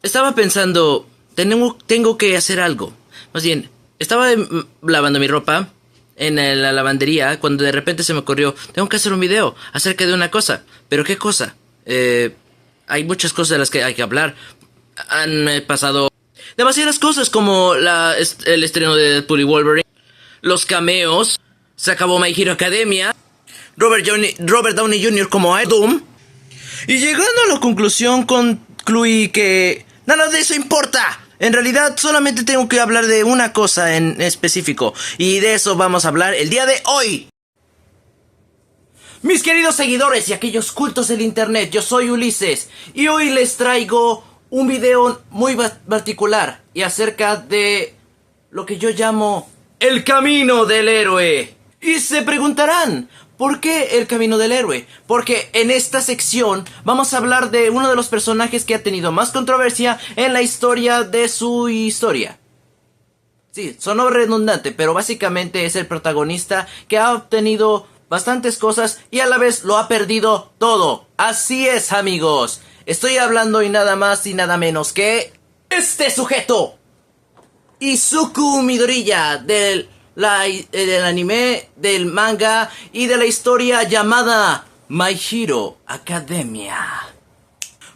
Estaba pensando, tengo que hacer algo. Más bien, estaba lavando mi ropa en la lavandería cuando de repente se me ocurrió, tengo que hacer un video acerca de una cosa. ¿Pero qué cosa? Hay muchas cosas de las que hay que hablar. Han pasado demasiadas cosas como el estreno de Deadpool y Wolverine, los cameos, se acabó My Hero Academia, Robert Downey Jr. como Iron Doom. Y llegando a la conclusión concluí que nada de eso importa. En realidad solamente tengo que hablar de una cosa en específico. Y de eso vamos a hablar el día de hoy. Mis queridos seguidores y aquellos cultos del internet, yo soy Ulises. Y hoy les traigo un video muy particular. Y acerca de lo que yo llamo el camino del héroe. Y se preguntarán, ¿por qué el camino del héroe? Porque en esta sección vamos a hablar de uno de los personajes que ha tenido más controversia en la historia de su historia. Sí, sonó redundante, pero básicamente es el protagonista que ha obtenido bastantes cosas y a la vez lo ha perdido todo. Así es, amigos. Estoy hablando y nada más y nada menos que este sujeto, Izuku Midoriya, del anime, del manga y de la historia llamada My Hero Academia.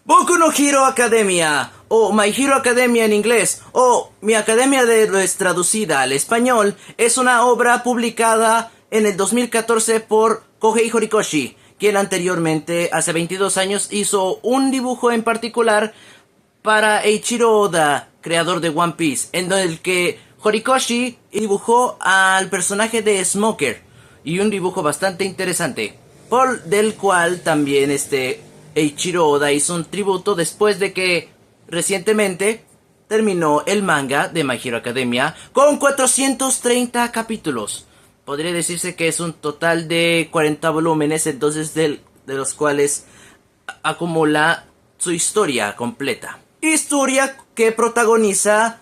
Boku no Hero Academia, o My Hero Academia en inglés, o Mi Academia de Héroes traducida al español, es una obra publicada en el 2014 por Kohei Horikoshi, quien anteriormente, hace 22 años, hizo un dibujo en particular para Eiichiro Oda, creador de One Piece, en el que Horikoshi dibujó al personaje de Smoker, y un dibujo bastante interesante, del cual también Eiichiro Oda hizo un tributo después de que recientemente terminó el manga de My Hero Academia con 430 capítulos. Podría decirse que es un total de 40 volúmenes, entonces de los cuales acumula su historia completa. Historia que protagoniza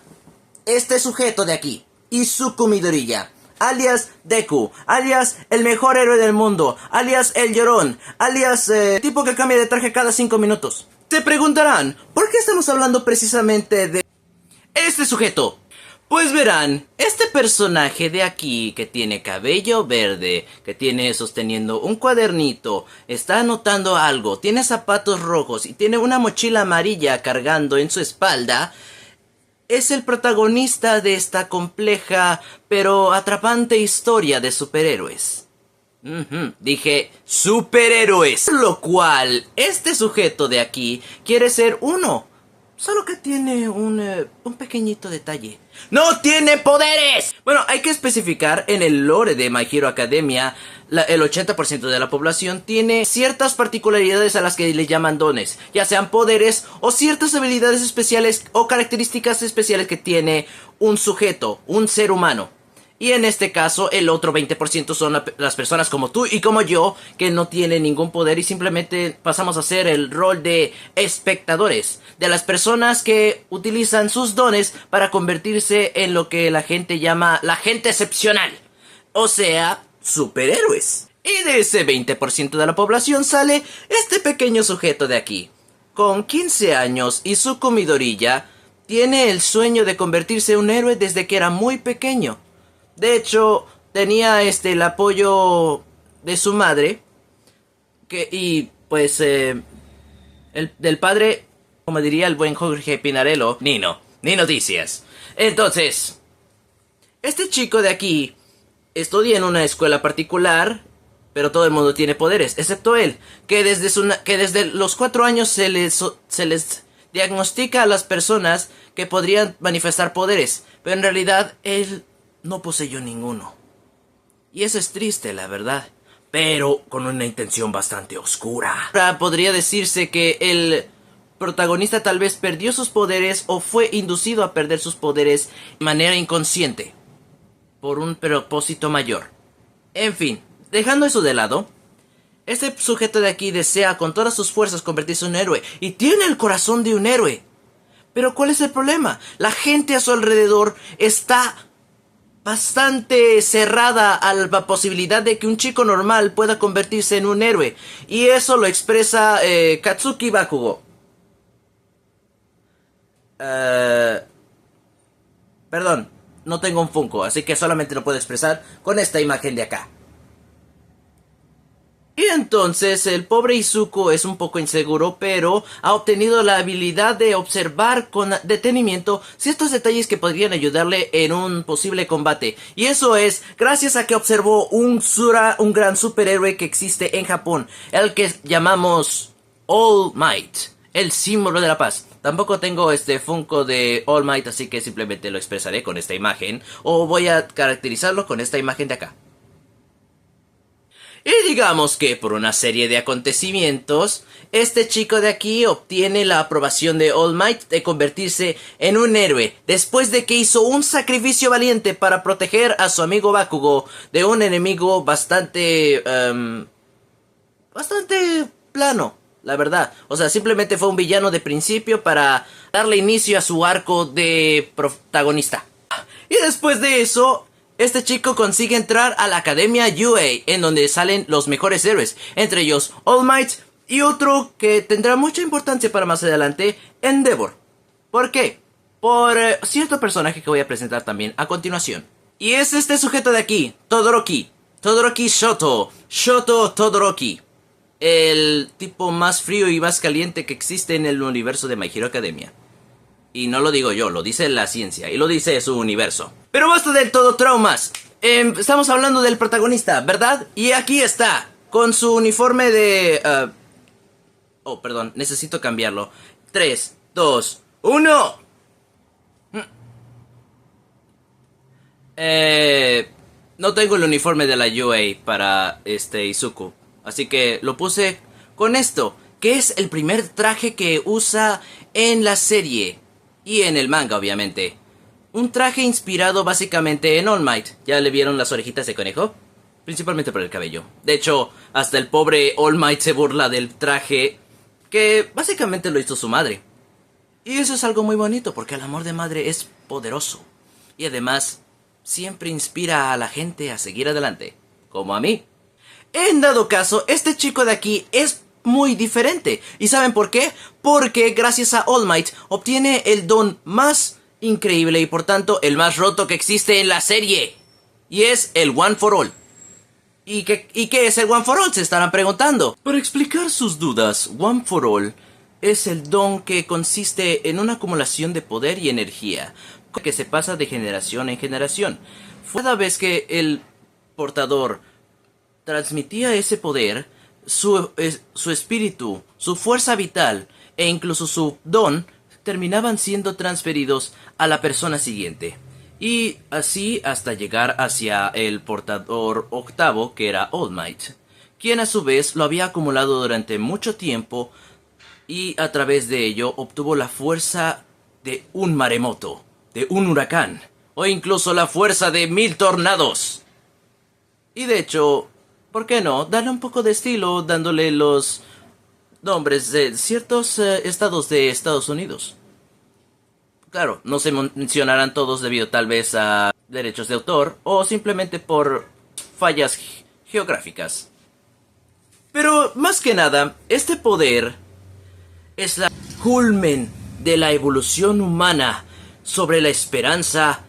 este sujeto de aquí, Izuku Midoriya, alias Deku, alias el mejor héroe del mundo, alias el llorón, alias tipo que cambia de traje cada 5 minutos. Se preguntarán, ¿por qué estamos hablando precisamente de este sujeto? Pues verán, este personaje de aquí, que tiene cabello verde, que tiene sosteniendo un cuadernito, está anotando algo, tiene zapatos rojos y tiene una mochila amarilla cargando en su espalda, es el protagonista de esta compleja pero atrapante historia de superhéroes. Dije superhéroes. Por lo cual, este sujeto de aquí quiere ser uno. Solo que tiene un pequeñito detalle. ¡No tiene poderes! Bueno, hay que especificar en el lore de My Hero Academia, el 80% de la población tiene ciertas particularidades a las que le llaman dones, ya sean poderes o ciertas habilidades especiales o características especiales que tiene un sujeto, un ser humano. Y en este caso, el otro 20% son las personas como tú y como yo, que no tienen ningún poder y simplemente pasamos a hacer el rol de espectadores, de las personas que utilizan sus dones para convertirse en lo que la gente llama la gente excepcional, o sea, superhéroes. Y de ese 20% de la población sale este pequeño sujeto de aquí. Con 15 años, Izuku Midoriya tiene el sueño de convertirse en un héroe desde que era muy pequeño. De hecho, tenía el apoyo de su madre, y pues del padre, como diría el buen Jorge Pinarello, ni noticias. Entonces, este chico de aquí estudia en una escuela particular, pero todo el mundo tiene poderes, excepto él, que desde los 4 años se les diagnostica a las personas que podrían manifestar poderes, pero en realidad él no poseyó ninguno. Y eso es triste, la verdad, pero con una intención bastante oscura. Ahora podría decirse que el protagonista tal vez perdió sus poderes o fue inducido a perder sus poderes de manera inconsciente, por un propósito mayor. En fin, dejando eso de lado, este sujeto de aquí desea con todas sus fuerzas convertirse en un héroe y tiene el corazón de un héroe. Pero ¿cuál es el problema? La gente a su alrededor está bastante cerrada a la posibilidad de que un chico normal pueda convertirse en un héroe. Y eso lo expresa Katsuki Bakugo. Eh, Perdón, no tengo un Funko, así que solamente lo puedo expresar con esta imagen de acá. Y entonces el pobre Izuku es un poco inseguro, pero ha obtenido la habilidad de observar con detenimiento ciertos detalles que podrían ayudarle en un posible combate. Y eso es gracias a que observó un gran superhéroe que existe en Japón, el que llamamos All Might, el símbolo de la paz. Tampoco tengo este Funko de All Might, así que simplemente lo expresaré con esta imagen, o voy a caracterizarlo con esta imagen de acá. Y digamos que por una serie de acontecimientos, este chico de aquí obtiene la aprobación de All Might de convertirse en un héroe, después de que hizo un sacrificio valiente para proteger a su amigo Bakugo de un enemigo bastante plano, la verdad. O sea, simplemente fue un villano de principio para darle inicio a su arco de protagonista. Y después de eso, este chico consigue entrar a la Academia UA, en donde salen los mejores héroes, entre ellos All Might y otro que tendrá mucha importancia para más adelante, Endeavor. ¿Por qué? Por cierto personaje que voy a presentar también a continuación. Y es este sujeto de aquí, Todoroki. Todoroki Shoto. Shoto Todoroki. El tipo más frío y más caliente que existe en el universo de My Hero Academia. Y no lo digo yo, lo dice la ciencia, y lo dice su universo. Pero basta del todo traumas. Estamos hablando del protagonista, ¿verdad? Y aquí está, con su uniforme de... Oh, perdón, necesito cambiarlo. 3, 2, 1. No tengo el uniforme de la UA para Izuku. Así que lo puse con esto, que es el primer traje que usa en la serie. Y en el manga, obviamente. Un traje inspirado básicamente en All Might. ¿Ya le vieron las orejitas de conejo? Principalmente por el cabello. De hecho, hasta el pobre All Might se burla del traje que básicamente lo hizo su madre. Y eso es algo muy bonito porque el amor de madre es poderoso. Y además, siempre inspira a la gente a seguir adelante. Como a mí. En dado caso, este chico de aquí es muy diferente. ¿Y saben por qué? Porque gracias a All Might obtiene el don más increíble y por tanto el más roto que existe en la serie. Y es el One for All. ¿Y qué es el One for All? Se estarán preguntando. Para explicar sus dudas, One for All es el don que consiste en una acumulación de poder y energía que se pasa de generación en generación. Cada vez que el portador transmitía ese poder, su espíritu, su fuerza vital e incluso su don terminaban siendo transferidos a la persona siguiente. Y así hasta llegar hacia el portador octavo, que era All Might, quien a su vez lo había acumulado durante mucho tiempo y a través de ello obtuvo la fuerza de un maremoto, de un huracán, o incluso la fuerza de 1000 tornados. Y de hecho, ¿por qué no? Darle un poco de estilo dándole los nombres de ciertos estados de Estados Unidos. Claro, no se mencionarán todos debido tal vez a derechos de autor o simplemente por fallas geográficas. Pero más que nada, este poder es la culmen de la evolución humana sobre la esperanza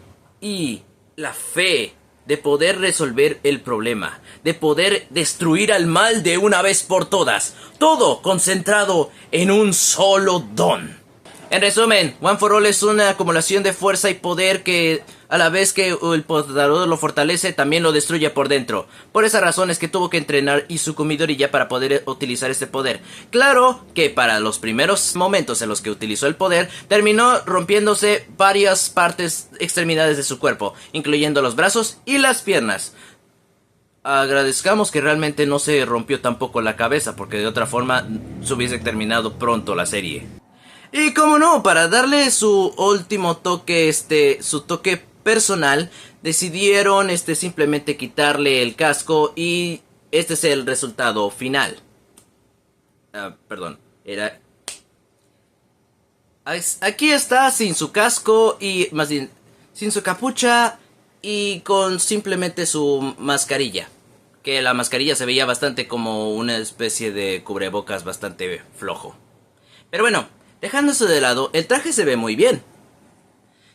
y la fe de poder resolver el problema, de poder destruir al mal de una vez por todas, todo concentrado en un solo don. En resumen, One for All es una acumulación de fuerza y poder que a la vez que el portador lo fortalece, también lo destruye por dentro. Por esa razón es que tuvo que entrenar Izuku Midoriya para poder utilizar este poder. Claro que para los primeros momentos en los que utilizó el poder, terminó rompiéndose varias partes, extremidades de su cuerpo, incluyendo los brazos y las piernas. Agradezcamos que realmente no se rompió tampoco la cabeza, porque de otra forma se hubiese terminado pronto la serie. Y como no, para darle su último toque, su toque personal, decidieron simplemente quitarle el casco y este es el resultado final. Perdón, era... Aquí está sin su casco y más bien sin su capucha y con simplemente su mascarilla. Que la mascarilla se veía bastante como una especie de cubrebocas bastante flojo. Pero bueno, Dejando eso de lado, el traje se ve muy bien.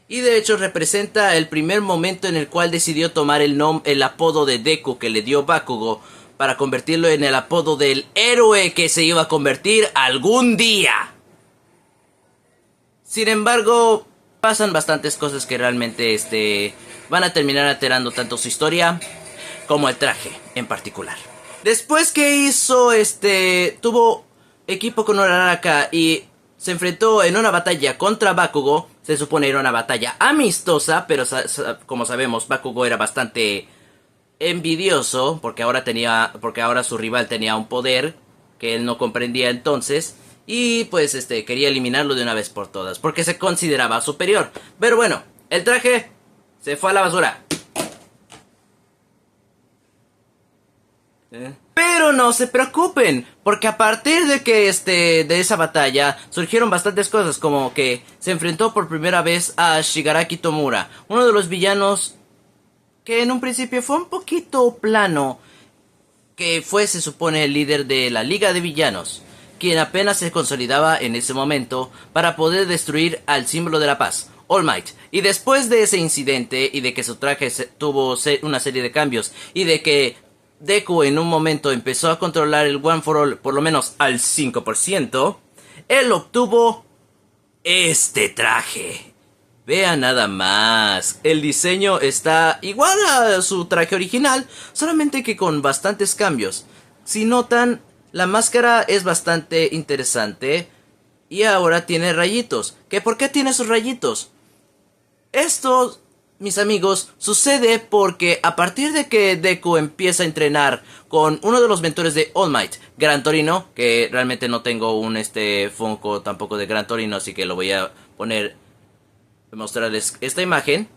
Y de hecho representa el primer momento en el cual decidió tomar el apodo de Deku que le dio Bakugo para convertirlo en el apodo del héroe que se iba a convertir algún día. Sin embargo, pasan bastantes cosas que realmente van a terminar alterando tanto su historia como el traje en particular. Después que hizo tuvo equipo con Uraraka y se enfrentó en una batalla contra Bakugo. Se supone era una batalla amistosa, pero como sabemos, Bakugo era bastante envidioso porque ahora su rival tenía un poder que él no comprendía entonces. Y pues quería eliminarlo de una vez por todas, porque se consideraba superior. Pero bueno, el traje se fue a la basura. Pero no se preocupen, porque a partir de que de esa batalla surgieron bastantes cosas, como que se enfrentó por primera vez a Shigaraki Tomura, uno de los villanos que en un principio fue un poquito plano, que fue, se supone, el líder de la Liga de Villanos, quien apenas se consolidaba en ese momento para poder destruir al símbolo de la paz, All Might. Y después de ese incidente y de que su traje tuvo una serie de cambios y de que Deku en un momento empezó a controlar el One for All por lo menos al 5%, él obtuvo este traje. Vean nada más, el diseño está igual a su traje original, solamente que con bastantes cambios. Si notan, la máscara es bastante interesante y ahora tiene rayitos. ¿Por qué tiene esos rayitos? Esto, mis amigos, sucede porque a partir de que Deku empieza a entrenar con uno de los mentores de All Might, Gran Torino, que realmente no tengo un Funko tampoco de Gran Torino, así que lo voy a mostrarles esta imagen.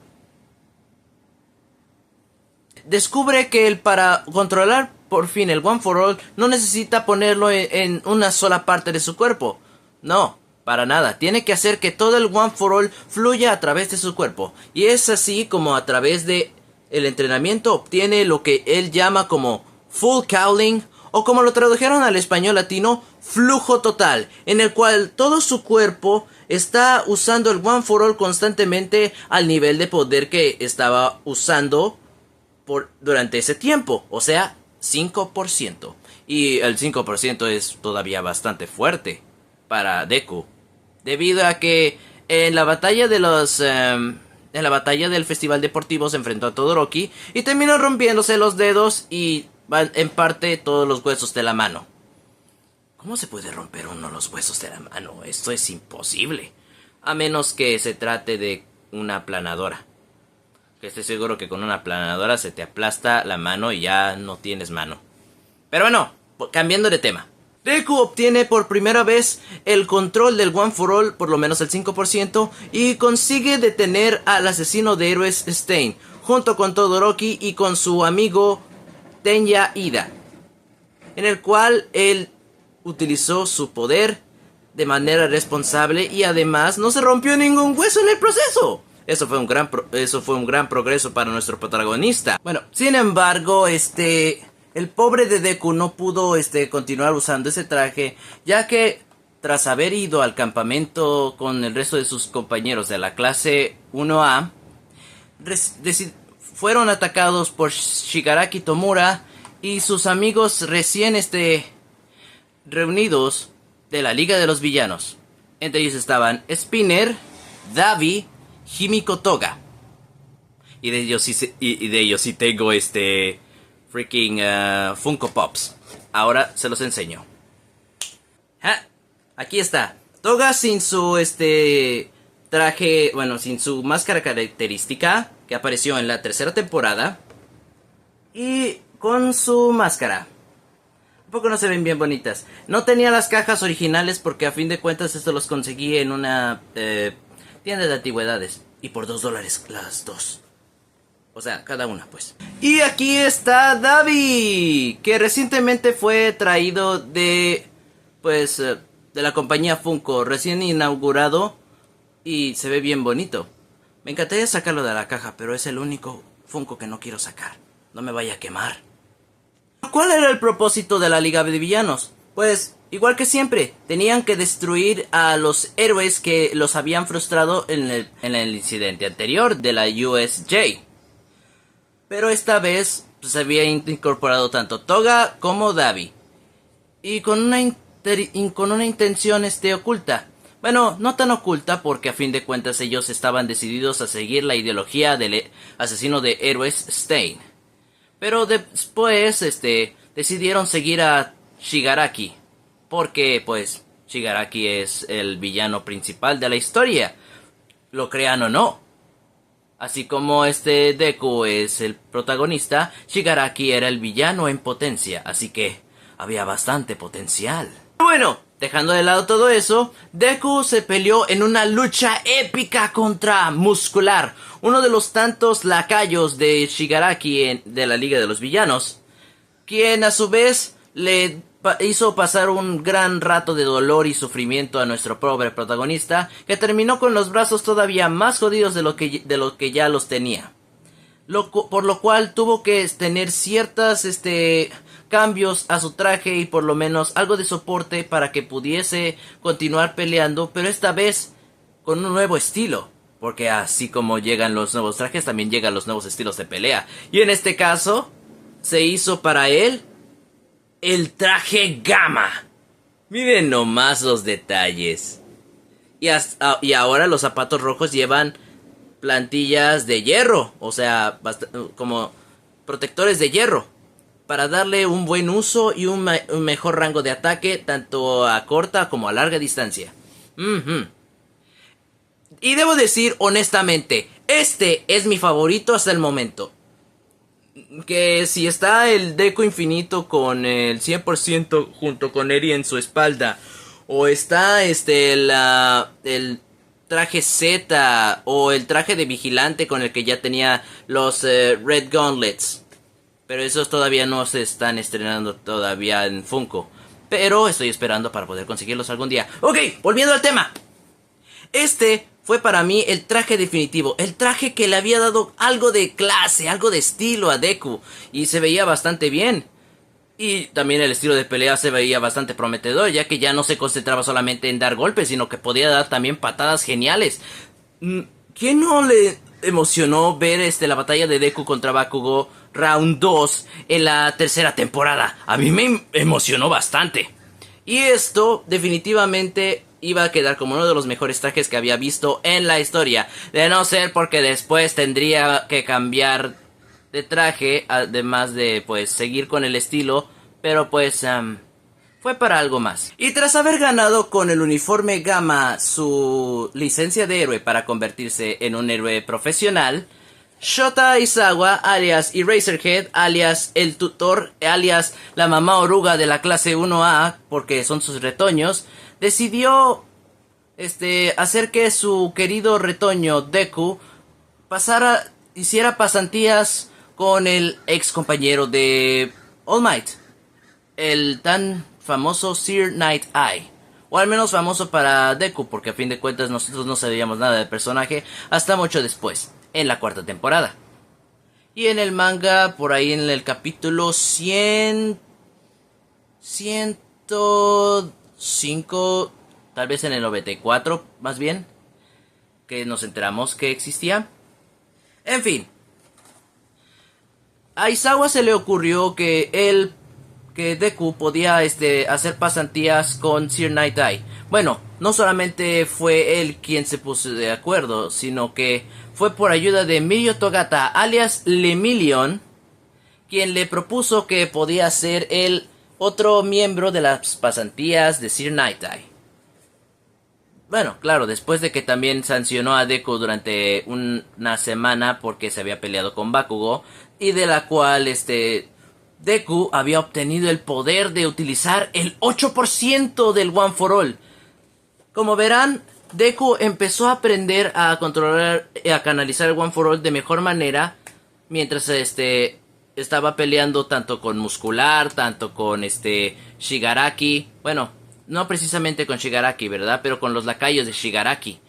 Descubre que para controlar por fin el One for All no necesita ponerlo en una sola parte de su cuerpo. No, para nada. Tiene que hacer que todo el One for All fluya a través de su cuerpo. Y es así como a través de el entrenamiento obtiene lo que él llama como Full Cowling, o como lo tradujeron al español latino, flujo total, en el cual todo su cuerpo está usando el One for All constantemente al nivel de poder que estaba usando durante ese tiempo, o sea, 5%. Y el 5% es todavía bastante fuerte para Deku, debido a que en la batalla del festival deportivo se enfrentó a Todoroki y terminó rompiéndose los dedos y en parte todos los huesos de la mano. ¿Cómo se puede romper uno los huesos de la mano? Esto es imposible, a menos que se trate de una aplanadora. Que estoy seguro que con una aplanadora se te aplasta la mano y ya no tienes mano. Pero bueno, cambiando de tema. Deku obtiene por primera vez el control del One for All, por lo menos el 5%, y consigue detener al asesino de héroes Stain, junto con Todoroki y con su amigo Tenya Ida, en el cual él utilizó su poder de manera responsable y además no se rompió ningún hueso en el proceso. Eso fue un gran progreso para nuestro protagonista. Bueno, sin embargo, el pobre de Deku no pudo continuar usando ese traje, ya que tras haber ido al campamento con el resto de sus compañeros de la clase 1A, fueron atacados por Shigaraki Tomura y sus amigos recién reunidos de la Liga de los Villanos. Entre ellos estaban Spinner, Davi, Himiko Toga. Y de ellos sí tengo freaking Funko Pops. Ahora se los enseño. Aquí está. Toga sin su traje, bueno, sin su máscara característica que apareció en la tercera temporada. Y con su máscara. Un poco no se ven bien bonitas. No tenía las cajas originales porque a fin de cuentas esto los conseguí en una tienda de antigüedades. Y por $2 las dos. O sea, cada una pues. Y aquí está Davi, que recientemente fue traído de la compañía Funko, recién inaugurado. Y se ve bien bonito. Me encantaría sacarlo de la caja, pero es el único Funko que no quiero sacar. No me vaya a quemar. ¿Cuál era el propósito de la Liga de Villanos? Pues igual que siempre, tenían que destruir a los héroes que los habían frustrado en el incidente anterior de la USJ. Pero esta vez se había incorporado tanto Toga como Dabi. Y con una intención oculta. Bueno, no tan oculta porque a fin de cuentas ellos estaban decididos a seguir la ideología del asesino de héroes Stain. Pero después, decidieron seguir a Shigaraki. Porque, pues, Shigaraki es el villano principal de la historia. Lo crean o no. Así como Deku es el protagonista, Shigaraki era el villano en potencia. Así que había bastante potencial. Bueno, dejando de lado todo eso, Deku se peleó en una lucha épica contra Muscular, uno de los tantos lacayos de Shigaraki de la Liga de los Villanos, quien a su vez le hizo pasar un gran rato de dolor y sufrimiento a nuestro pobre protagonista, que terminó con los brazos todavía más jodidos de lo que ya los tenía. Por lo cual tuvo que tener ciertas cambios a su traje y por lo menos algo de soporte para que pudiese continuar peleando, pero esta vez con un nuevo estilo. Porque así como llegan los nuevos trajes, también llegan los nuevos estilos de pelea. Y en este caso, se hizo para él el traje Gamma. Miren nomás los detalles. Y ahora los zapatos rojos llevan plantillas de hierro. O sea, como protectores de hierro. Para darle un buen uso y un mejor rango de ataque, tanto a corta como a larga distancia. Y debo decir honestamente, este es mi favorito hasta el momento. Que si está el Deku Infinito con el 100% junto con Eri en su espalda, o está el traje Z, o el traje de vigilante con el que ya tenía los Red Gauntlets. Pero esos todavía no se están estrenando todavía en Funko. Pero estoy esperando para poder conseguirlos algún día. Ok, volviendo al tema. Fue para mí el traje definitivo. El traje que le había dado algo de clase, algo de estilo a Deku. Y se veía bastante bien. Y también el estilo de pelea se veía bastante prometedor, ya que ya no se concentraba solamente en dar golpes, sino que podía dar también patadas geniales. ¿Quién no le emocionó ver la batalla de Deku contra Bakugo Round 2 en la tercera temporada? A mí me emocionó bastante. Y esto definitivamente iba a quedar como uno de los mejores trajes que había visto en la historia. De no ser porque después tendría que cambiar de traje, además de pues seguir con el estilo. Pero pues fue para algo más. Y tras haber ganado con el uniforme Gamma su licencia de héroe para convertirse en un héroe profesional, Shota Izawa, alias Eraserhead, alias el tutor, alias la mamá oruga de la clase 1A, porque son sus retoños, decidió hacer que su querido retoño Deku hiciera pasantías con el ex compañero de All Might, el tan famoso Sir Night Eye. O al menos famoso para Deku, porque a fin de cuentas nosotros no sabíamos nada del personaje hasta mucho después, en la cuarta temporada. Y en el manga, por ahí en el capítulo 105, tal vez en el 94, más bien, que nos enteramos que existía. En fin, a Izawa se le ocurrió que Deku podía hacer pasantías con Sir Night Eye. Bueno, no solamente fue él quien se puso de acuerdo, sino que fue por ayuda de Mirio Togata, alias Lemillion, quien le propuso que podía ser el otro miembro de las pasantías de Sir Night Eye. Bueno, claro, después de que también sancionó a Deku durante una semana porque se había peleado con Bakugo, y de la cual Deku había obtenido el poder de utilizar el 8% del One for All. Como verán, Deku empezó a aprender a controlar, a canalizar el One for All de mejor manera, mientras estaba peleando tanto con Muscular, tanto con Shigaraki. Bueno, no precisamente con Shigaraki, ¿verdad? Pero con los lacayos de Shigaraki,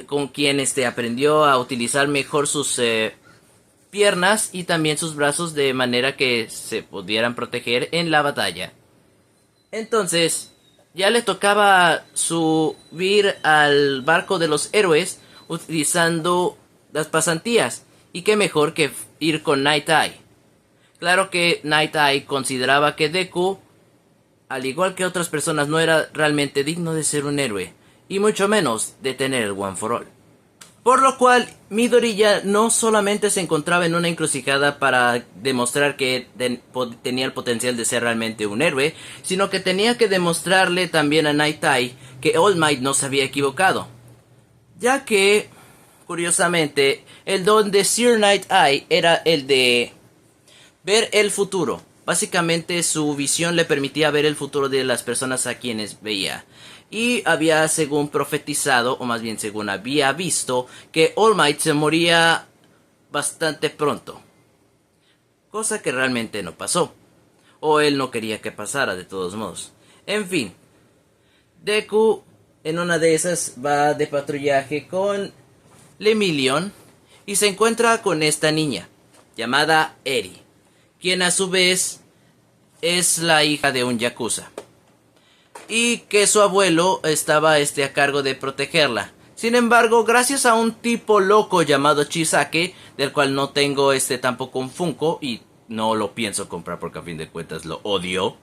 con quien aprendió a utilizar mejor sus piernas y también sus brazos de manera que se pudieran proteger en la batalla. Entonces, ya le tocaba subir al barco de los héroes utilizando las pasantías. Y qué mejor que ir con Night Eye. Claro que Night Eye consideraba que Deku, al igual que otras personas, no era realmente digno de ser un héroe, y mucho menos de tener el One for All. Por lo cual, Midori ya no solamente se encontraba en una encrucijada para demostrar que tenía el potencial de ser realmente un héroe, sino que tenía que demostrarle también a Night Eye que All Might no se había equivocado. Ya que, curiosamente, el don de Sir Night Eye era el de ver el futuro. Básicamente su visión le permitía ver el futuro de las personas a quienes veía. Y había según profetizado, o más bien según había visto, que All Might se moría bastante pronto. Cosa que realmente no pasó. O él no quería que pasara de todos modos. En fin. Deku en una de esas va de patrullaje con Lemillion y se encuentra con esta niña llamada Eri, quien a su vez es la hija de un yakuza, y que su abuelo estaba a cargo de protegerla. Sin embargo, gracias a un tipo loco llamado Chisake, del cual no tengo tampoco un Funko y no lo pienso comprar porque a fin de cuentas lo odio,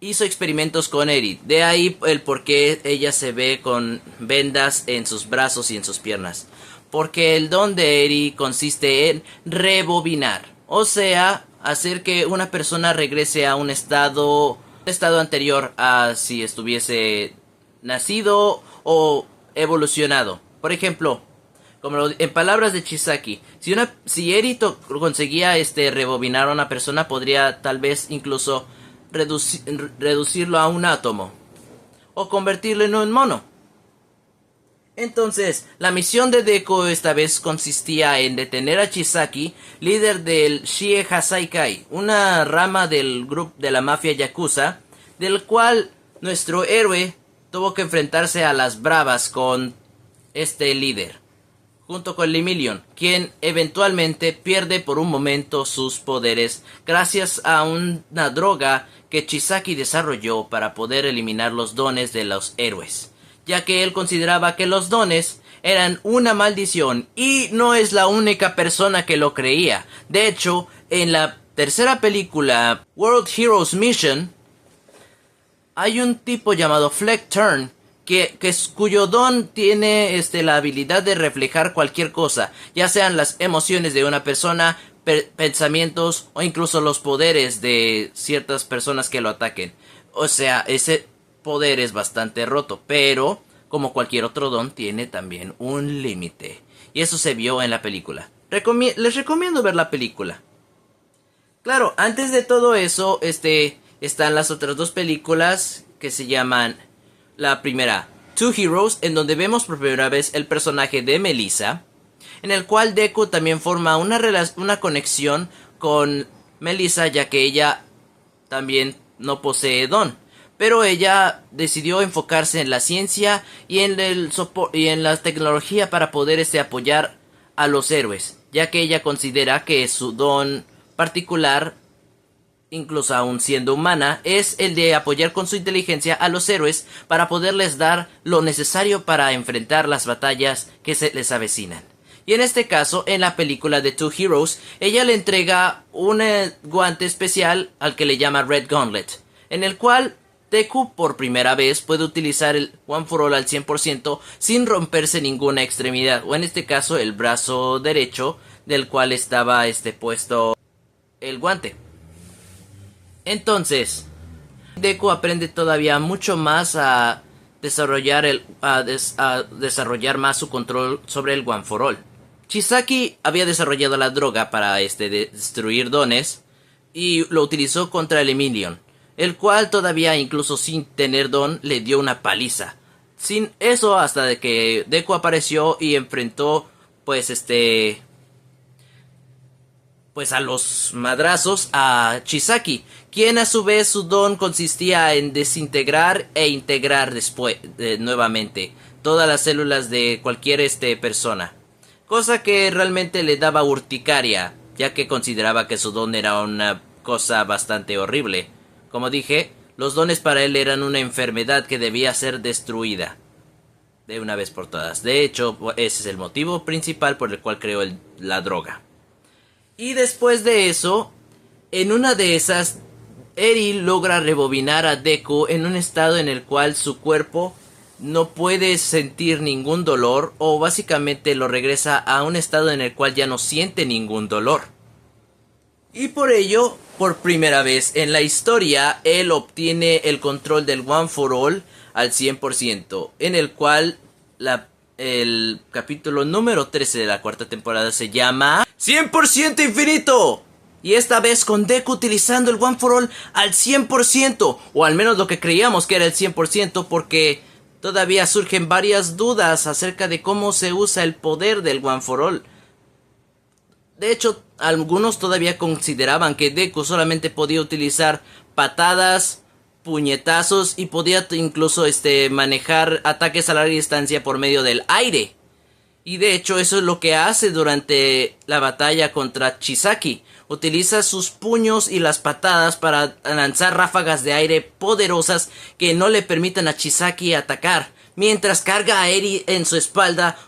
hizo experimentos con Eri. De ahí el por qué ella se ve con vendas en sus brazos y en sus piernas. Porque el don de Eri consiste en rebobinar. O sea, hacer que una persona regrese a un estado anterior a si estuviese nacido o evolucionado. Por ejemplo, en palabras de Chisaki, si Eri conseguía rebobinar a una persona, podría tal vez incluso reducirlo a un átomo o convertirlo en un mono. Entonces, la misión de Deku esta vez consistía en detener a Chisaki, líder del Shie Hasaikai, una rama del grupo de la mafia yakuza, del cual nuestro héroe tuvo que enfrentarse a las bravas con este líder, junto con Lemillion, quien eventualmente pierde por un momento sus poderes gracias a una droga que Chisaki desarrolló para poder eliminar los dones de los héroes, ya que él consideraba que los dones eran una maldición y no es la única persona que lo creía. De hecho, en la tercera película, World Heroes Mission, hay un tipo llamado Fleck Turn cuyo don tiene la habilidad de reflejar cualquier cosa, ya sean las emociones de una persona, pensamientos o incluso los poderes de ciertas personas que lo ataquen. O sea, ese poder es bastante roto, pero como cualquier otro don tiene también un límite. Y eso se vio en la película. Les recomiendo ver la película. Claro, antes de todo eso, están las otras dos películas que se llaman, la primera, Two Heroes, en donde vemos por primera vez el personaje de Melissa, en el cual Deku también forma una conexión con Melissa, ya que ella también no posee don, pero ella decidió enfocarse en la ciencia y en la tecnología para poder apoyar a los héroes, ya que ella considera que su don particular, incluso aún siendo humana, es el de apoyar con su inteligencia a los héroes para poderles dar lo necesario para enfrentar las batallas que se les avecinan. Y en este caso, en la película de Two Heroes, ella le entrega un guante especial al que le llama Red Gauntlet, en el cual Deku por primera vez puede utilizar el One for All al 100% sin romperse ninguna extremidad, o en este caso el brazo derecho del cual estaba puesto el guante. Entonces, Deku aprende todavía mucho más a desarrollar más su control sobre el One for All. Chisaki había desarrollado la droga para destruir dones y lo utilizó contra el Lemillion, el cual todavía incluso sin tener don le dio una paliza. Sin eso, hasta de que Deku apareció y enfrentó pues a los madrazos a Chisaki, quien a su vez su don consistía en desintegrar e integrar después nuevamente todas las células de cualquier persona, cosa que realmente le daba urticaria, ya que consideraba que su don era una cosa bastante horrible. Como dije, Los dones para él eran una enfermedad que debía ser destruida de una vez por todas. De hecho, ese es el motivo principal por el cual creó la droga. Y después de eso, en una de esas, Eri logra rebobinar a Deku en un estado en el cual su cuerpo no puede sentir ningún dolor, o básicamente lo regresa a un estado en el cual ya no siente ningún dolor. Y por ello, por primera vez en la historia, él obtiene el control del One for All al 100%, en el cual el capítulo número 13 de la cuarta temporada se llama 100% Infinito. Y esta vez con Deku utilizando el One for All al 100%, o al menos lo que creíamos que era el 100%, porque todavía surgen varias dudas acerca de cómo se usa el poder del One for All. De hecho, algunos todavía consideraban que Deku solamente podía utilizar patadas, puñetazos y podía incluso manejar ataques a larga distancia por medio del aire. Y de hecho eso es lo que hace durante la batalla contra Chisaki. Utiliza sus puños y las patadas para lanzar ráfagas de aire poderosas que no le permitan a Chisaki atacar, mientras carga a Eri en su espalda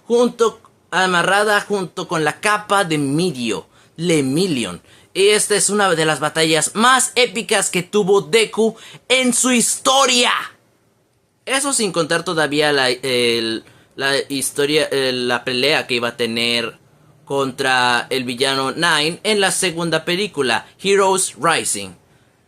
amarrada junto con la capa de Midio, Lemillion. Esta es una de las batallas más épicas que tuvo Deku en su historia. Eso sin contar todavía la pelea que iba a tener contra el villano Nine en la segunda película, Heroes Rising,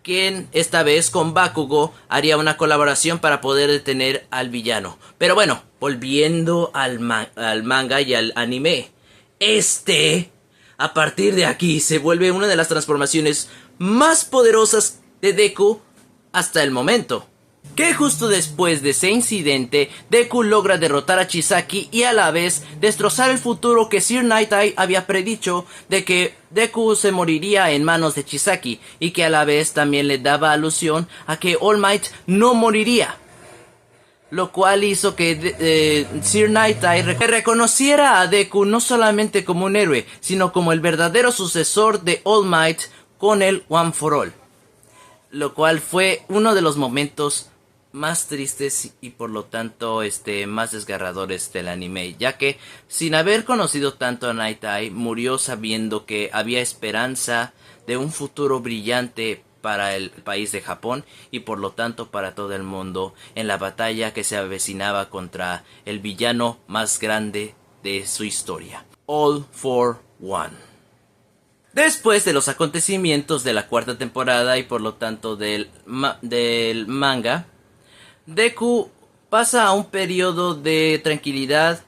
quien esta vez con Bakugo haría una colaboración para poder detener al villano. Pero bueno, volviendo al manga y al anime, a partir de aquí se vuelve una de las transformaciones más poderosas de Deku hasta el momento. Que justo después de ese incidente, Deku logra derrotar a Chisaki y a la vez destrozar el futuro que Sir Night-Eye había predicho de que Deku se moriría en manos de Chisaki, y que a la vez también le daba alusión a que All Might no moriría. Lo cual hizo que Sir Night-Eye reconociera a Deku no solamente como un héroe, sino como el verdadero sucesor de All Might con el One for All. Lo cual fue uno de los momentos más tristes y por lo tanto más desgarradores del anime, ya que sin haber conocido tanto a Night-Eye, murió sabiendo que había esperanza de un futuro brillante para el país de Japón y por lo tanto para todo el mundo en la batalla que se avecinaba contra el villano más grande de su historia, All for One. Después de los acontecimientos de la cuarta temporada y por lo tanto del manga, Deku pasa a un periodo de tranquilidad,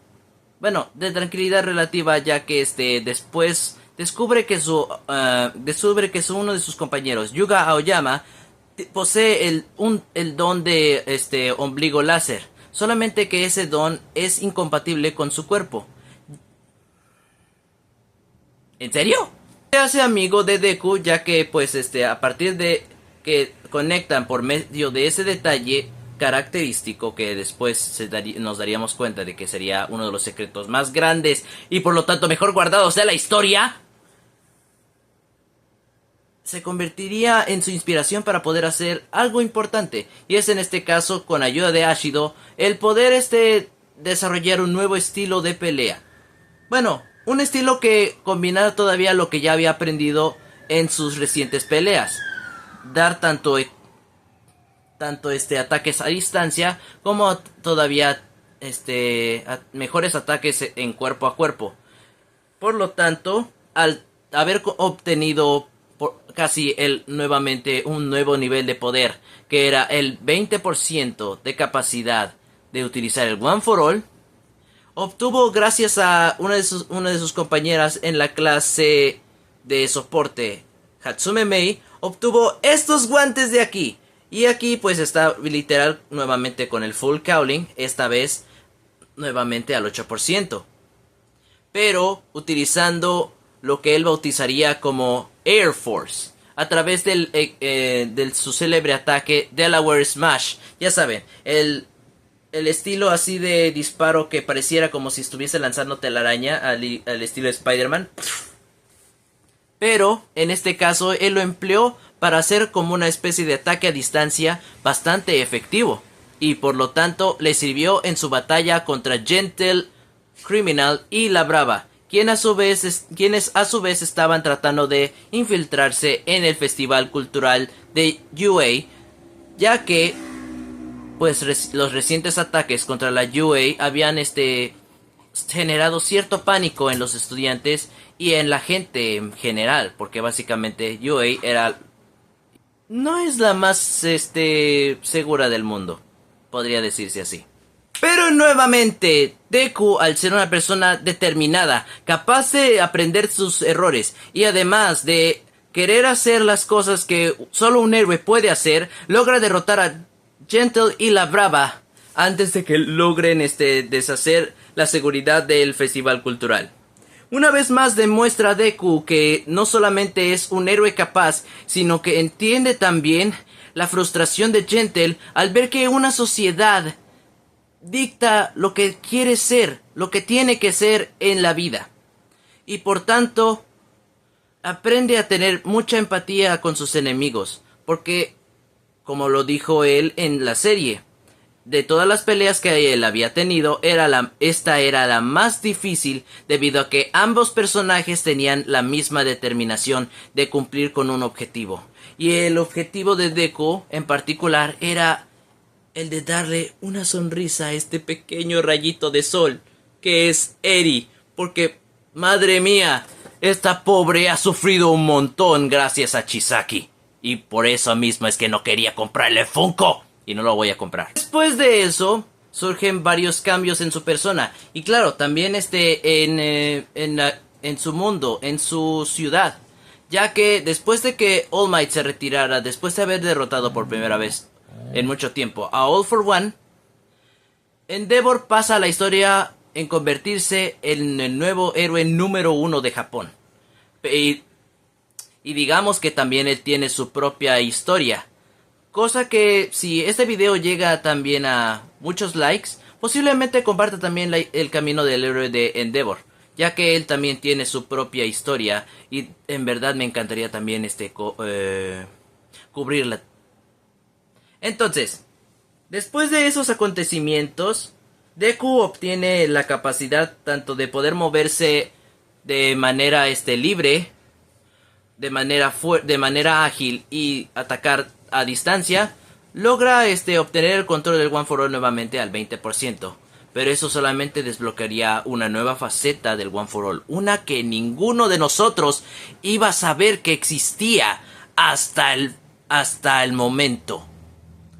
relativa, ya que después descubre que uno de sus compañeros, Yuga Aoyama, posee el don de ombligo láser, solamente que ese don es incompatible con su cuerpo. ¿En serio? Se hace amigo de Deku, ya que a partir de que conectan por medio de ese detalle característico que después nos daríamos cuenta de que sería uno de los secretos más grandes y por lo tanto mejor guardados de la historia, se convertiría en su inspiración para poder hacer algo importante, y es en este caso, con ayuda de Ashido, el poder desarrollar un nuevo estilo de pelea. Bueno, un estilo que combinara todavía lo que ya había aprendido en sus recientes peleas, dar tanto ataques a distancia como todavía mejores ataques en cuerpo a cuerpo. Por lo tanto, al haber obtenido casi nuevamente un nuevo nivel de poder, que era el 20% de capacidad de utilizar el One for All, obtuvo, gracias a una de sus compañeras en la clase de soporte, Hatsume Mei, obtuvo estos guantes de aquí. Y aquí está literal nuevamente con el Full Cowling, esta vez nuevamente al 8%. Pero utilizando lo que él bautizaría como Air Force, a través de su célebre ataque Delaware Smash. Ya saben, el estilo así de disparo que pareciera como si estuviese lanzando telaraña al estilo de Spider-Man. Pero en este caso él lo empleó para hacer como una especie de ataque a distancia bastante efectivo, y por lo tanto le sirvió en su batalla contra Gentle, Criminal y La Brava, quienes a su vez estaban tratando de infiltrarse en el festival cultural de UA, ya que pues los recientes ataques contra la UA habían generado cierto pánico en los estudiantes y en la gente en general, porque básicamente UA no es la más segura del mundo, podría decirse así. Pero nuevamente, Deku, al ser una persona determinada, capaz de aprender sus errores y además de querer hacer las cosas que solo un héroe puede hacer, logra derrotar a Gentle y La Brava antes de que logren deshacer la seguridad del festival cultural. Una vez más demuestra Deku que no solamente es un héroe capaz, sino que entiende también la frustración de Gentle al ver que una sociedad dicta lo que quiere ser, lo que tiene que ser en la vida. Y por tanto, aprende a tener mucha empatía con sus enemigos, porque, como lo dijo él en la serie, de todas las peleas que él había tenido, esta era la más difícil debido a que ambos personajes tenían la misma determinación de cumplir con un objetivo. Y el objetivo de Deku en particular era el de darle una sonrisa a este pequeño rayito de sol que es Eri, porque madre mía, esta pobre ha sufrido un montón gracias a Chisaki, y por eso mismo es que no quería comprarle Funko, y no lo voy a comprar. Después de eso surgen varios cambios en su persona, y claro, también en su mundo, en su ciudad, ya que después de que All Might se retirara, después de haber derrotado por primera vez en mucho tiempo a All for One, Endeavor pasa a la historia en convertirse en el nuevo héroe número 1 de Japón. Y digamos que también él tiene su propia historia. Cosa que si este video llega también a muchos likes, posiblemente comparta también el camino del héroe de Endeavor, ya que él también tiene su propia historia y en verdad me encantaría también cubrirla. Entonces, después de esos acontecimientos, Deku obtiene la capacidad tanto de poder moverse de manera libre, de manera ágil y atacar a distancia. Logra obtener el control del One for All nuevamente al 20%, pero eso solamente desbloquearía una nueva faceta del One for All, una que ninguno de nosotros iba a saber que existía hasta el momento,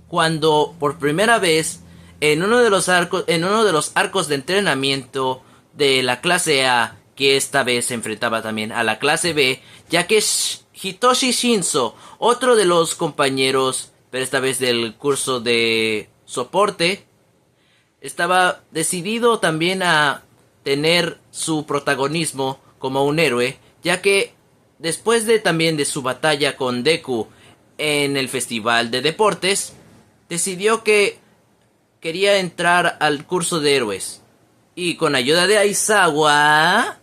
cuando por primera vez en uno de los arcos de entrenamiento de la clase A, que esta vez se enfrentaba también a la clase B, ya que Hitoshi Shinzo, otro de los compañeros, pero esta vez del curso de soporte, estaba decidido también a tener su protagonismo como un héroe, ya que después también de su batalla con Deku en el festival de deportes, decidió que quería entrar al curso de héroes. Y con ayuda de Aizawa,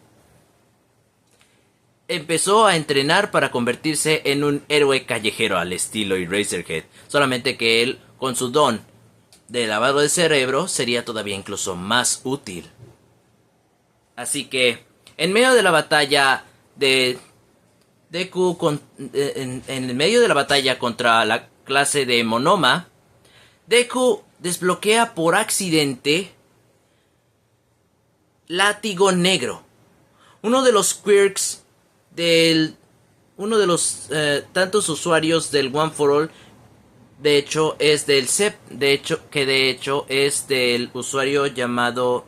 empezó a entrenar para convertirse en un héroe callejero al estilo Eraserhead. Solamente que él, con su don de lavado de cerebro, sería todavía incluso más útil. Así que, en medio de la batalla de Deku, en el medio de la batalla contra la clase de Monoma, Deku desbloquea por accidente Látigo Negro, uno de los quirks uno de los tantos usuarios del One for All. De hecho es del es del usuario llamado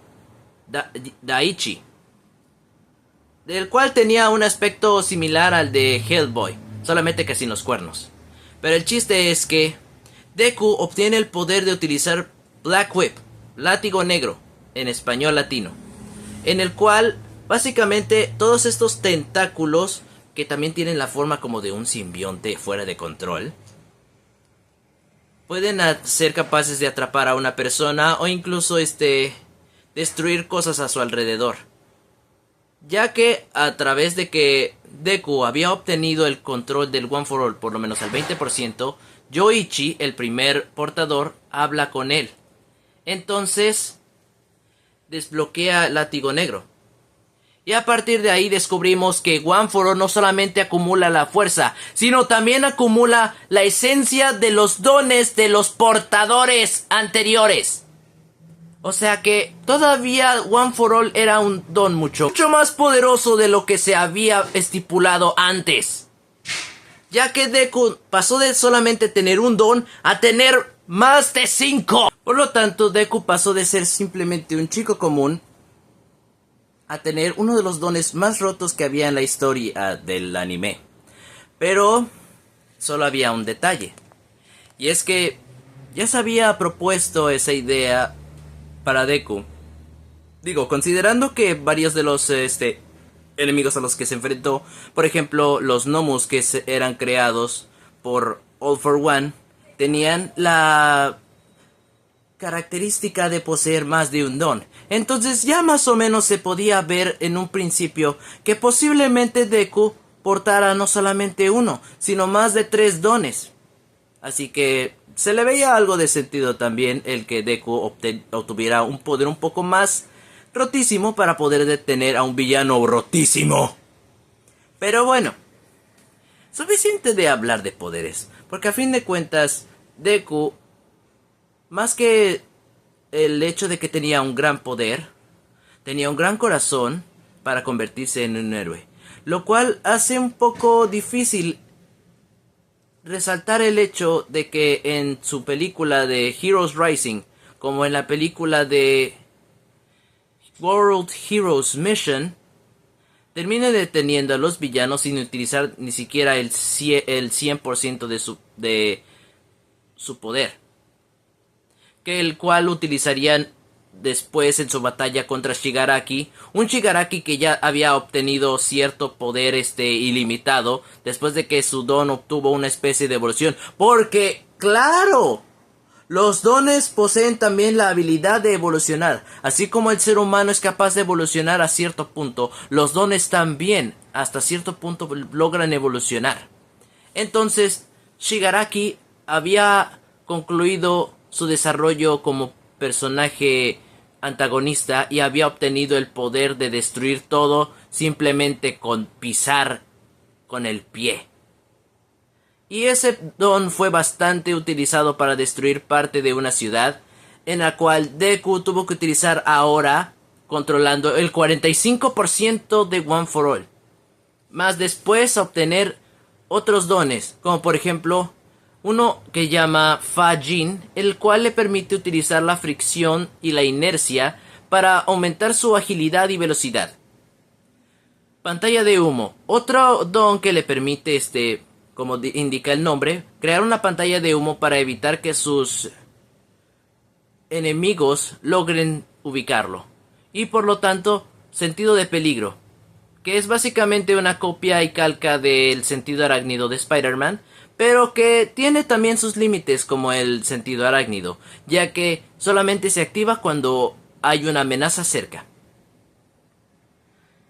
Daichi, del cual tenía un aspecto similar al de Hellboy, solamente que sin los cuernos. Pero el chiste es que Deku obtiene el poder de utilizar Black Whip, látigo negro, en español latino, en el cual básicamente todos estos tentáculos, que también tienen la forma como de un simbionte fuera de control, pueden ser capaces de atrapar a una persona o incluso destruir cosas a su alrededor. ya que a través de que Deku había obtenido el control del One for All por lo menos al 20%, Yoichi, el primer portador, habla con él. Entonces desbloquea Látigo Negro. Y a partir de ahí descubrimos que One for All no solamente acumula la fuerza, sino también acumula la esencia de los dones de los portadores anteriores. O sea que todavía One for All era un don mucho más poderoso de lo que se había estipulado antes. Ya que Deku pasó de solamente tener un don a tener más de 5. Por lo tanto, Deku pasó de ser simplemente un chico común a tener uno de los dones más rotos que había en la historia del anime. Pero solo había un detalle. Y es que ya se había propuesto esa idea para Deku. Digo, considerando que varios de los enemigos a los que se enfrentó, por ejemplo, los Nomus que eran creados por All for One, tenían la característica de poseer más de un don. Entonces ya más o menos se podía ver en un principio que posiblemente Deku portara no solamente uno, sino más de 3 dones. Así que se le veía algo de sentido también el que Deku obtuviera un poder un poco más rotísimo para poder detener a un villano rotísimo. Pero bueno, suficiente de hablar de poderes, porque a fin de cuentas Deku, más que el hecho de que tenía un gran poder, tenía un gran corazón para convertirse en un héroe, lo cual hace un poco difícil resaltar el hecho de que en su película de Heroes Rising, como en la película de World Heroes Mission, termine deteniendo a los villanos sin utilizar ni siquiera el 100% de su poder, que el cual utilizarían después en su batalla contra Shigaraki, un Shigaraki que ya había obtenido cierto poder ilimitado después de que su don obtuvo una especie de evolución, porque claro, los dones poseen también la habilidad de evolucionar, así como el ser humano es capaz de evolucionar a cierto punto, los dones también hasta cierto punto logran evolucionar. Entonces Shigaraki había concluido su desarrollo como personaje antagonista y había obtenido el poder de destruir todo simplemente con pisar con el pie. Y ese don fue bastante utilizado para destruir parte de una ciudad, en la cual Deku tuvo que utilizar ahora, controlando el 45% de One for All, más después obtener otros dones, como por ejemplo uno que llama Fajin, el cual le permite utilizar la fricción y la inercia para aumentar su agilidad y velocidad. Pantalla de humo, otro don que le permite, como indica el nombre, crear una pantalla de humo para evitar que sus enemigos logren ubicarlo. Y por lo tanto, sentido de peligro, que es básicamente una copia y calca del sentido arácnido de Spider-Man, pero que tiene también sus límites como el sentido arácnido, ya que solamente se activa cuando hay una amenaza cerca.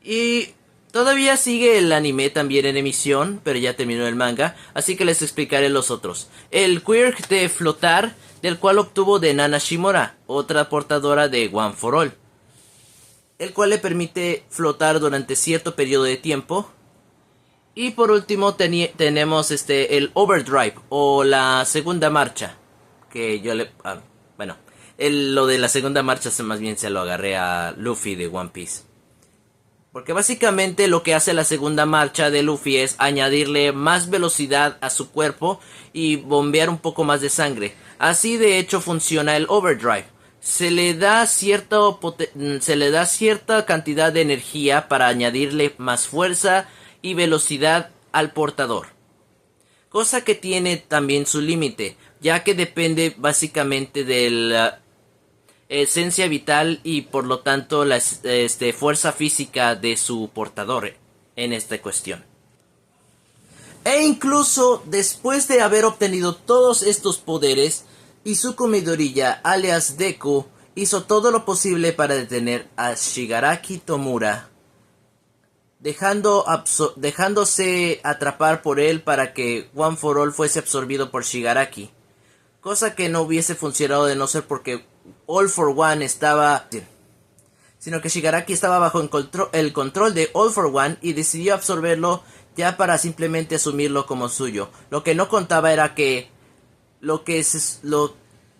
Y todavía sigue el anime también en emisión, pero ya terminó el manga, así que les explicaré los otros. El quirk de flotar, del cual obtuvo de Nana Shimura, otra portadora de One for All, el cual le permite flotar durante cierto periodo de tiempo. Y por último tenemos el Overdrive o la segunda marcha, que yo lo de la segunda marcha más bien se lo agarré a Luffy de One Piece. Porque básicamente lo que hace la segunda marcha de Luffy es añadirle más velocidad a su cuerpo y bombear un poco más de sangre. Así de hecho funciona el Overdrive. Se le da cierta cantidad de energía para añadirle más fuerza y velocidad al portador, cosa que tiene también su límite, ya que depende básicamente de la esencia vital y por lo tanto la fuerza física de su portador en esta cuestión. E incluso después de haber obtenido todos estos poderes, Izuku Midoriya alias Deku hizo todo lo posible para detener a Shigaraki Tomura dejándose atrapar por él para que One for All fuese absorbido por Shigaraki. Cosa que no hubiese funcionado de no ser porque All for One estaba... sino que Shigaraki estaba bajo el control de All for One y decidió absorberlo ya para simplemente asumirlo como suyo. Lo que no contaba era que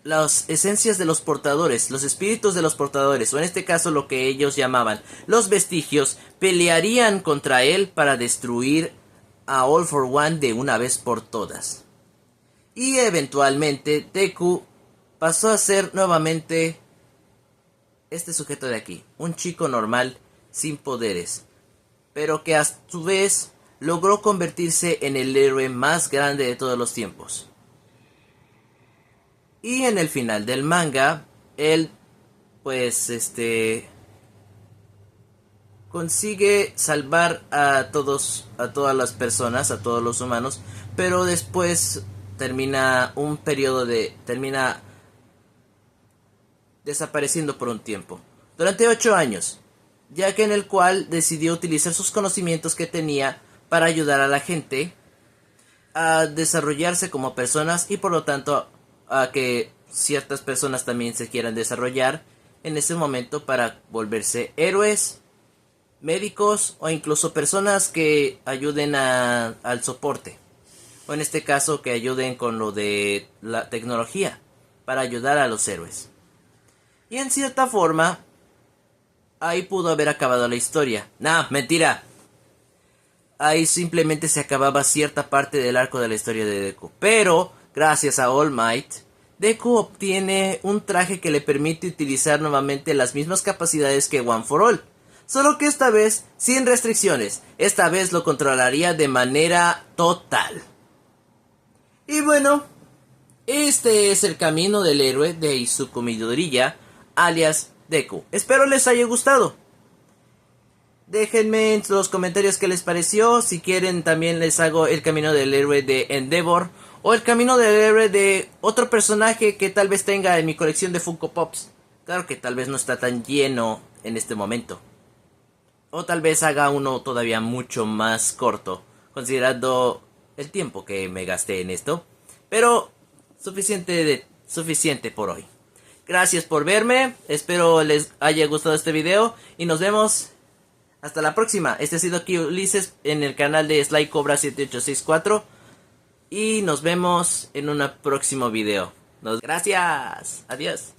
las esencias de los portadores, los espíritus de los portadores, o en este caso lo que ellos llamaban los vestigios, pelearían contra él para destruir a All for One de una vez por todas. Y eventualmente Deku pasó a ser nuevamente este sujeto de aquí, un chico normal sin poderes, pero que a su vez logró convertirse en el héroe más grande de todos los tiempos. Y en el final del manga, él pues consigue salvar a todas las personas, a todos los humanos, pero después termina desapareciendo por un tiempo, durante 8 años, ya que en el cual decidió utilizar sus conocimientos que tenía para ayudar a la gente a desarrollarse como personas y por lo tanto a que ciertas personas también se quieran desarrollar en ese momento para volverse héroes, médicos o incluso personas que ayuden al soporte, o en este caso que ayuden con lo de la tecnología para ayudar a los héroes. Y en cierta forma ahí pudo haber acabado la historia. Nah, mentira. Ahí simplemente se acababa cierta parte del arco de la historia de Deku. Pero gracias a All Might, Deku obtiene un traje que le permite utilizar nuevamente las mismas capacidades que One for All. Solo que esta vez sin restricciones. Esta vez lo controlaría de manera total. Y bueno, este es el camino del héroe de Izuku Midoriya, alias Deku. Espero les haya gustado. Déjenme en los comentarios qué les pareció. Si quieren también les hago el camino del héroe de Endeavor, o el camino del héroe de otro personaje que tal vez tenga en mi colección de Funko Pops. Claro que tal vez no está tan lleno en este momento. O tal vez haga uno todavía mucho más corto, considerando el tiempo que me gasté en esto. Pero suficiente por hoy. Gracias por verme. Espero les haya gustado este video. Y nos vemos hasta la próxima. Este ha sido aquí Ulises en el canal de Sly Cobra 7864. Y nos vemos en un próximo video. Gracias. Adiós.